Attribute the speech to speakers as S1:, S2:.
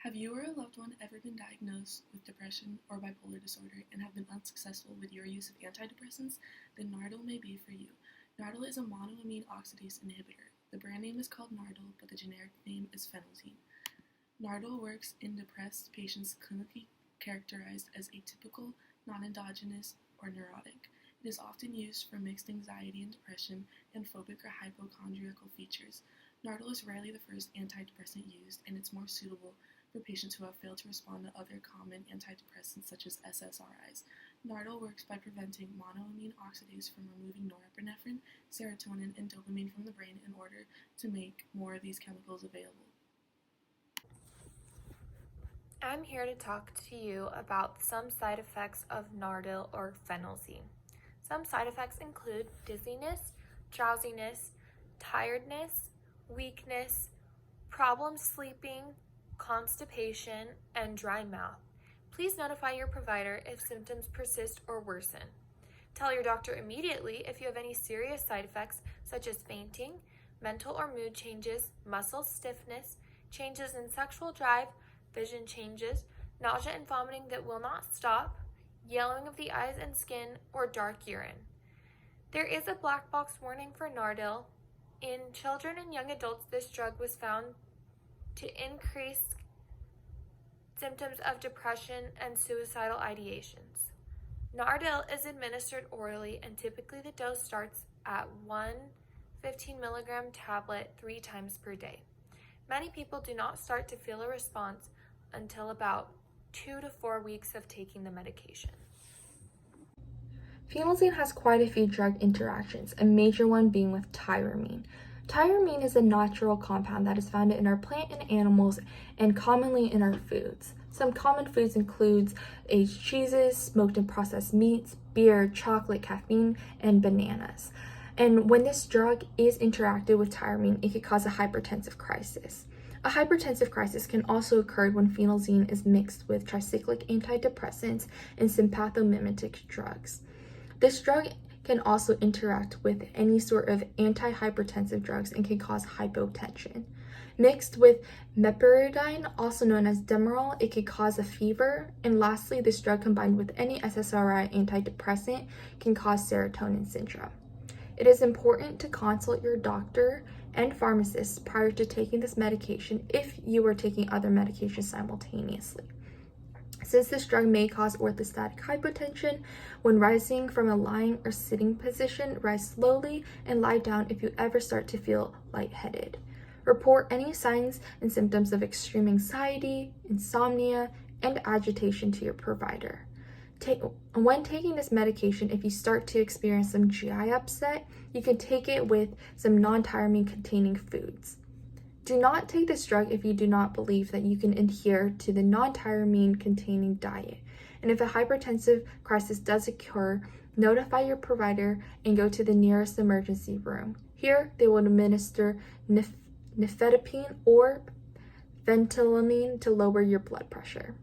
S1: Have you or a loved one ever been diagnosed with depression or bipolar disorder and have been unsuccessful with your use of antidepressants? Then Nardil may be for you. Nardil is a monoamine oxidase inhibitor. The brand name is called Nardil, but the generic name is Phenelzine. Nardil works in depressed patients clinically characterized as atypical, non-endogenous, or neurotic. It is often used for mixed anxiety and depression and phobic or hypochondriacal features. Nardil is rarely the first antidepressant used, and it's more suitable for patients who have failed to respond to other common antidepressants such as SSRIs. Nardil works by preventing monoamine oxidase from removing norepinephrine, serotonin, and dopamine from the brain in order to make more of these chemicals available.
S2: I'm here to talk to you about some side effects of Nardil or Phenelzine. Some side effects include dizziness, drowsiness, tiredness, weakness, problems sleeping, constipation, and dry mouth. Please notify your provider if symptoms persist or worsen. Tell your doctor immediately if you have any serious side effects such as fainting, mental or mood changes, muscle stiffness, changes in sexual drive, vision changes, nausea and vomiting that will not stop, yellowing of the eyes and skin, or dark urine. There is a black box warning for Nardil. In children and young adults, this drug was found to increase symptoms of depression and suicidal ideations. Nardil is administered orally, and typically the dose starts at 1 15 milligram tablet 3 times per day. Many people do not start to feel a response until about 2 to 4 weeks of taking the medication.
S3: Phenelzine has quite a few drug interactions, a major one being with tyramine. Tyramine is a natural compound that is found in our plant and animals and commonly in our foods. Some common foods include aged cheeses, smoked and processed meats, beer, chocolate, caffeine, and bananas. And when this drug is interacted with tyramine, it could cause a hypertensive crisis. A hypertensive crisis can also occur when phenelzine is mixed with tricyclic antidepressants and sympathomimetic drugs. This drug can also interact with any sort of antihypertensive drugs and can cause hypotension. Mixed with meperidine, also known as Demerol, it could cause a fever. And lastly, this drug combined with any SSRI antidepressant can cause serotonin syndrome. It is important to consult your doctor and pharmacist prior to taking this medication if you are taking other medications simultaneously. Since this drug may cause orthostatic hypotension, when rising from a lying or sitting position, rise slowly and lie down if you ever start to feel lightheaded. Report any signs and symptoms of extreme anxiety, insomnia, and agitation to your provider. When taking this medication, if you start to experience some GI upset, you can take it with some non-tyramine containing foods. Do not take this drug if you do not believe that you can adhere to the non-tyramine containing diet. And if a hypertensive crisis does occur, notify your provider and go to the nearest emergency room. Here, they will administer nifedipine or phenethylamine to lower your blood pressure.